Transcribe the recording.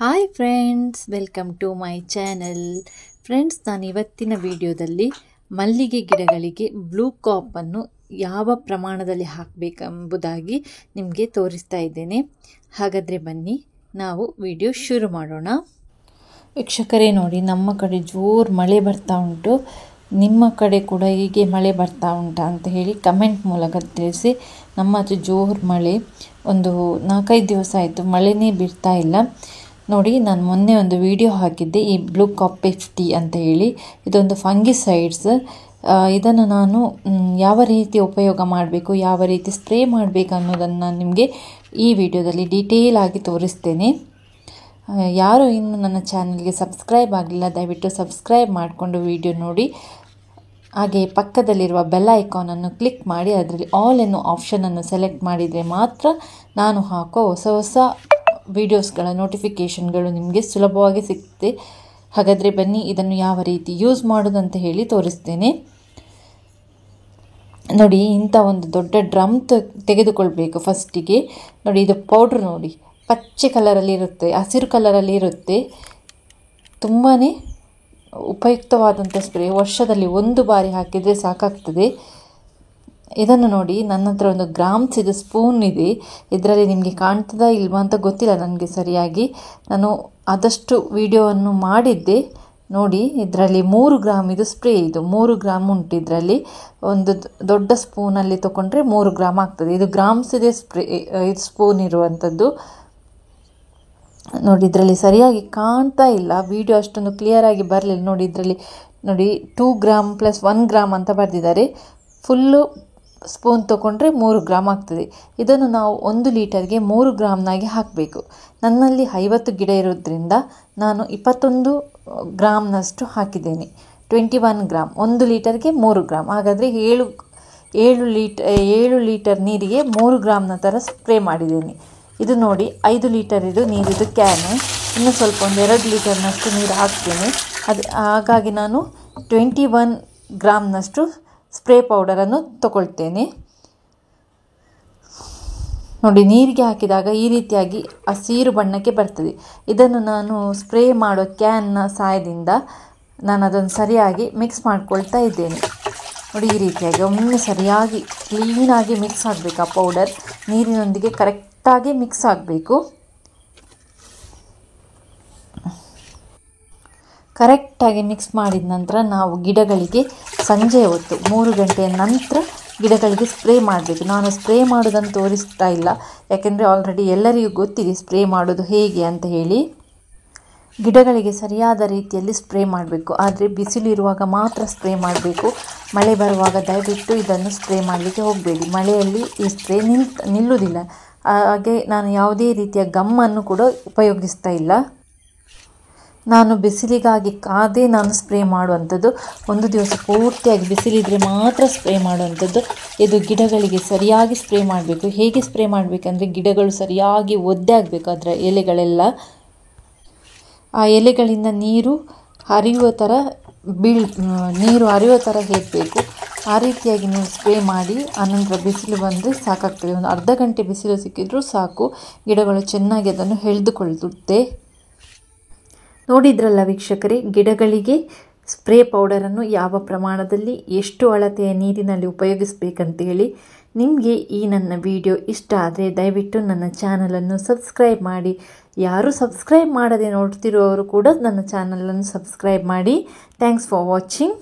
Hi friends, welcome to my channel. Friends, ನಾನು ಇವತ್ತಿನ ವಿಡಿಯೋದಲ್ಲಿ ಮಲ್ಲಿಗೆ ಗಿಡಗಳಿಗೆ ಬ್ಲೂ ಕಾಪನ್ನು ಯಾವ ಪ್ರಮಾಣದಲ್ಲಿ ಹಾಕಬೇಕೆಂಬುದಾಗಿ ನಿಮಗೆ ತೋರಿಸ್ತಾ ಇದ್ದೇನೆ. ಹಾಗಾದರೆ ಬನ್ನಿ ನಾವು ವಿಡಿಯೋ ಶುರು ಮಾಡೋಣ. ವೀಕ್ಷಕರೇ ನೋಡಿ, ನಮ್ಮ ಕಡೆ ಜೋರು ಮಳೆ ಬರ್ತಾ ಉಂಟು. ನಿಮ್ಮ ಕಡೆ ಕೂಡ ಹೀಗೆ ಮಳೆ ಬರ್ತಾ ಉಂಟಾ ಅಂತ ಹೇಳಿ ಕಮೆಂಟ್ ಮೂಲಕ ತಿಳಿಸಿ. ನಮ್ಮ ಹತ್ರ ಜೋರು ಮಳೆ, ಒಂದು 4-5 ದಿವಸ ಆಯಿತು, ಮಳೆನೇ ಬಿಡ್ತಾ ಇಲ್ಲ. ನೋಡಿ, ನಾನು ಮೊನ್ನೆ ಒಂದು ವಿಡಿಯೋ ಹಾಕಿದ್ದೆ, ಈ ಬ್ಲೂ ಕಾಪೆಕ್ಸ್ ಟೀ ಅಂತ ಹೇಳಿ. ಇದೊಂದು ಫಂಗಿಸೈಡ್ಸ್. ಇದನ್ನು ನಾನು ಯಾವ ರೀತಿ ಉಪಯೋಗ ಮಾಡಬೇಕು, ಯಾವ ರೀತಿ ಸ್ಪ್ರೇ ಮಾಡಬೇಕು ಅನ್ನೋದನ್ನು ನಾನು ನಿಮಗೆ ಈ ವಿಡಿಯೋದಲ್ಲಿ ಡೀಟೇಲ್ ಆಗಿ ತೋರಿಸ್ತೇನೆ. ಯಾರು ಇನ್ನು ನನ್ನ ಚಾನಲ್ಗೆ ಸಬ್ಸ್ಕ್ರೈಬ್ ಆಗಲಿಲ್ಲ, ದಯವಿಟ್ಟು ಸಬ್ಸ್ಕ್ರೈಬ್ ಮಾಡಿಕೊಂಡು ವಿಡಿಯೋ ನೋಡಿ. ಹಾಗೆ ಪಕ್ಕದಲ್ಲಿರುವ ಬೆಲ್ ಐಕಾನನ್ನು ಕ್ಲಿಕ್ ಮಾಡಿ ಅದರಲ್ಲಿ ಆಲ್ ಎನ್ನೋ ಆಪ್ಷನನ್ನು ಸೆಲೆಕ್ಟ್ ಮಾಡಿದರೆ ಮಾತ್ರ ನಾನು ಹಾಕೋ ಹೊಸ ಹೊಸ ವಿಡಿಯೋಸ್ಗಳ ನೋಟಿಫಿಕೇಷನ್ಗಳು ನಿಮಗೆ ಸುಲಭವಾಗಿ ಸಿಗ್ತದೆ. ಹಾಗಾದರೆ ಬನ್ನಿ, ಇದನ್ನು ಯಾವ ರೀತಿ ಯೂಸ್ ಮಾಡೋದಂತ ಹೇಳಿ ತೋರಿಸ್ತೇನೆ. ನೋಡಿ, ಇಂಥ ಒಂದು ದೊಡ್ಡ ಡ್ರಮ್ ತೆಗೆದುಕೊಳ್ಬೇಕು ಫಸ್ಟಿಗೆ. ನೋಡಿ, ಇದು ಪೌಡ್ರ್ ನೋಡಿ, ಪಚ್ಚೆ ಕಲರಲ್ಲಿ ಇರುತ್ತೆ, ಹಸಿರು ಕಲರಲ್ಲಿ ಇರುತ್ತೆ. ತುಂಬಾ ಉಪಯುಕ್ತವಾದಂಥ ಸ್ಪ್ರೇ. ವರ್ಷದಲ್ಲಿ 1 ಬಾರಿ ಹಾಕಿದರೆ ಸಾಕಾಗ್ತದೆ. ಇದನ್ನು ನೋಡಿ, ನನ್ನ ಹತ್ರ ಒಂದು ಗ್ರಾಮ್ಸ್ ಇದು ಸ್ಪೂನ್ ಇದೆ. ಇದರಲ್ಲಿ ನಿಮಗೆ ಕಾಣ್ತದಾ ಇಲ್ವಾ ಅಂತ ಗೊತ್ತಿಲ್ಲ ನನಗೆ ಸರಿಯಾಗಿ. ನಾನು ಆದಷ್ಟು ವಿಡಿಯೋವನ್ನು ಮಾಡಿದ್ದೆ. ನೋಡಿ, ಇದರಲ್ಲಿ 3 ಗ್ರಾಮ್ ಇದು ಸ್ಪ್ರೇ. ಇದು 3 ಗ್ರಾಮ್ ಉಂಟು ಇದರಲ್ಲಿ. ಒಂದು ದೊಡ್ಡ ಸ್ಪೂನಲ್ಲಿ ತೊಗೊಂಡ್ರೆ 3 ಗ್ರಾಮ್ ಆಗ್ತದೆ. ಇದು ಗ್ರಾಮ್ಸ್ ಇದೆ ಸ್ಪ್ರೇ, ಇದು ಸ್ಪೂನ್ ಇರುವಂಥದ್ದು. ನೋಡಿ, ಇದರಲ್ಲಿ ಸರಿಯಾಗಿ ಕಾಣ್ತಾ ಇಲ್ಲ, ವಿಡಿಯೋ ಅಷ್ಟೊಂದು ಕ್ಲಿಯರಾಗಿ ಬರಲಿಲ್ಲ. ನೋಡಿ, ಇದರಲ್ಲಿ ನೋಡಿ 2 ಗ್ರಾಮ್ + 1 ಗ್ರಾಮ್ ಅಂತ ಬರೆದಿದ್ದಾರೆ. ಫುಲ್ಲು ಸ್ಪೂನ್ ತೊಗೊಂಡ್ರೆ 3 ಗ್ರಾಮ್ ಆಗ್ತದೆ. ಇದನ್ನು ನಾವು 1 ಲೀಟರ್ಗೆ 3 ಗ್ರಾಮ್ನಾಗಿ ಹಾಕಬೇಕು. ನನ್ನಲ್ಲಿ 50 ಗಿಡ ಇರೋದ್ರಿಂದ ನಾನು 21 ಗ್ರಾಮ್ನಷ್ಟು ಹಾಕಿದ್ದೇನೆ. 21 ಗ್ರಾಮ್ 1 ಲೀಟರ್ಗೆ 3 ಗ್ರಾಮ್. ಹಾಗಾದರೆ 7 ಲೀಟರ್ ನೀರಿಗೆ 3 ಗ್ರಾಮ್ನ ಥರ ಸ್ಪ್ರೇ ಮಾಡಿದ್ದೇನೆ. ಇದು ನೋಡಿ, 5 ಲೀಟರ್ ಇದು ನೀರಿದು ಕ್ಯಾನು. ಇನ್ನು ಸ್ವಲ್ಪ ಒಂದು 2 ಲೀಟರ್ನಷ್ಟು ನೀರು ಹಾಕ್ತೇನೆ. ಹಾಗಾಗಿ ನಾನು 21 ಗ್ರಾಮ್ನಷ್ಟು ಸ್ಪ್ರೇ ಪೌಡರನ್ನು ತಗೊಳ್ತೇನೆ. ನೋಡಿ, ನೀರಿಗೆ ಹಾಕಿದಾಗ ಈ ರೀತಿಯಾಗಿ ಹಸಿರು ಬಣ್ಣಕ್ಕೆ ಬರ್ತದೆ. ಇದನ್ನು ನಾನು ಸ್ಪ್ರೇ ಮಾಡೋ ಕ್ಯಾನ್ನ ಸಹಾಯದಿಂದ ನಾನು ಅದನ್ನು ಸರಿಯಾಗಿ ಮಿಕ್ಸ್ ಮಾಡ್ಕೊಳ್ತಾ ಇದ್ದೇನೆ. ನೋಡಿ, ಈ ರೀತಿಯಾಗಿ ಒಮ್ಮೆ ಸರಿಯಾಗಿ ಕ್ಲೀನಾಗಿ ಮಿಕ್ಸ್ ಆಗಬೇಕು. ಆ ಪೌಡರ್ ನೀರಿನೊಂದಿಗೆ ಕರೆಕ್ಟಾಗಿ ಮಿಕ್ಸ್ ಆಗಬೇಕು. ಕರೆಕ್ಟಾಗಿ ಮಿಕ್ಸ್ ಮಾಡಿದ ನಂತರ ನಾವು ಗಿಡಗಳಿಗೆ ಸಂಜೆ ಹೊತ್ತು 3 ಗಂಟೆಯ ನಂತರ ಗಿಡಗಳಿಗೆ ಸ್ಪ್ರೇ ಮಾಡಬೇಕು. ನಾನು ಸ್ಪ್ರೇ ಮಾಡೋದನ್ನು ತೋರಿಸ್ತಾ ಇಲ್ಲ, ಯಾಕೆಂದರೆ ಆಲ್ರೆಡಿ ಎಲ್ಲರಿಗೂ ಗೊತ್ತಿದೆ ಸ್ಪ್ರೇ ಮಾಡೋದು ಹೇಗೆ ಅಂತ ಹೇಳಿ. ಗಿಡಗಳಿಗೆ ಸರಿಯಾದ ರೀತಿಯಲ್ಲಿ ಸ್ಪ್ರೇ ಮಾಡಬೇಕು, ಆದರೆ ಬಿಸಿಲಿರುವಾಗ ಮಾತ್ರ ಸ್ಪ್ರೇ ಮಾಡಬೇಕು. ಮಳೆ ಬರುವಾಗ ದಯವಿಟ್ಟು ಇದನ್ನು ಸ್ಪ್ರೇ ಮಾಡಲಿಕ್ಕೆ ಹೋಗಬೇಡಿ. ಮಳೆಯಲ್ಲಿ ಈ ಸ್ಪ್ರೇ ನಿಲ್ಲುವುದಿಲ್ಲ. ಹಾಗೆ ನಾನು ಯಾವುದೇ ರೀತಿಯ ಗಮ್ಮನ್ನು ಕೂಡ ಉಪಯೋಗಿಸ್ತಾ ಇಲ್ಲ. ನಾನು ಬಿಸಿಲಿಗಾಗಿ ಕಾದೇ ನಾನು ಸ್ಪ್ರೇ ಮಾಡುವಂಥದ್ದು. ಒಂದು ದಿವಸ ಪೂರ್ತಿಯಾಗಿ ಬಿಸಿಲಿದ್ರೆ ಮಾತ್ರ ಸ್ಪ್ರೇ ಮಾಡುವಂಥದ್ದು. ಇದು ಗಿಡಗಳಿಗೆ ಸರಿಯಾಗಿ ಸ್ಪ್ರೇ ಮಾಡಬೇಕು. ಹೇಗೆ ಸ್ಪ್ರೇ ಮಾಡಬೇಕಂದ್ರೆ, ಗಿಡಗಳು ಸರಿಯಾಗಿ ಒದ್ದೆ ಆಗಬೇಕು. ಅದರ ಎಲೆಗಳೆಲ್ಲ ಆ ಎಲೆಗಳಿಂದ ನೀರು ಹರಿಯುವ ಥರ ಹೇಳಬೇಕು. ಆ ರೀತಿಯಾಗಿ ನೀವು ಸ್ಪ್ರೇ ಮಾಡಿ ಆನಂತರ ಬಿಸಿಲು ಬಂದರೆ ಸಾಕಾಗ್ತದೆ. ಒಂದು ಅರ್ಧ ಗಂಟೆ ಬಿಸಿಲು ಸಿಕ್ಕಿದ್ರೂ ಸಾಕು, ಗಿಡಗಳು ಚೆನ್ನಾಗಿ ಅದನ್ನು ಎಳೆದುಕೊಳ್ಳುತ್ತೆ. ನೋಡಿದ್ರಲ್ಲ ವೀಕ್ಷಕರೇ, ಗಿಡಗಳಿಗೆ ಸ್ಪ್ರೇ ಪೌಡರನ್ನು ಯಾವ ಪ್ರಮಾಣದಲ್ಲಿ ಎಷ್ಟು ಅಳತೆಯ ನೀರಿನಲ್ಲಿ ಉಪಯೋಗಿಸಬೇಕಂತೇಳಿ. ನಿಮಗೆ ಈ ನನ್ನ ವಿಡಿಯೋ ಇಷ್ಟ ಆದರೆ ದಯವಿಟ್ಟು ನನ್ನ ಚಾನಲನ್ನು ಸಬ್ಸ್ಕ್ರೈಬ್ ಮಾಡಿ. ಯಾರು ಸಬ್ಸ್ಕ್ರೈಬ್ ಮಾಡದೆ ನೋಡ್ತಿರೋರು ಕೂಡ ನನ್ನ ಚಾನಲನ್ನು ಸಬ್ಸ್ಕ್ರೈಬ್ ಮಾಡಿ. Thanks for watching.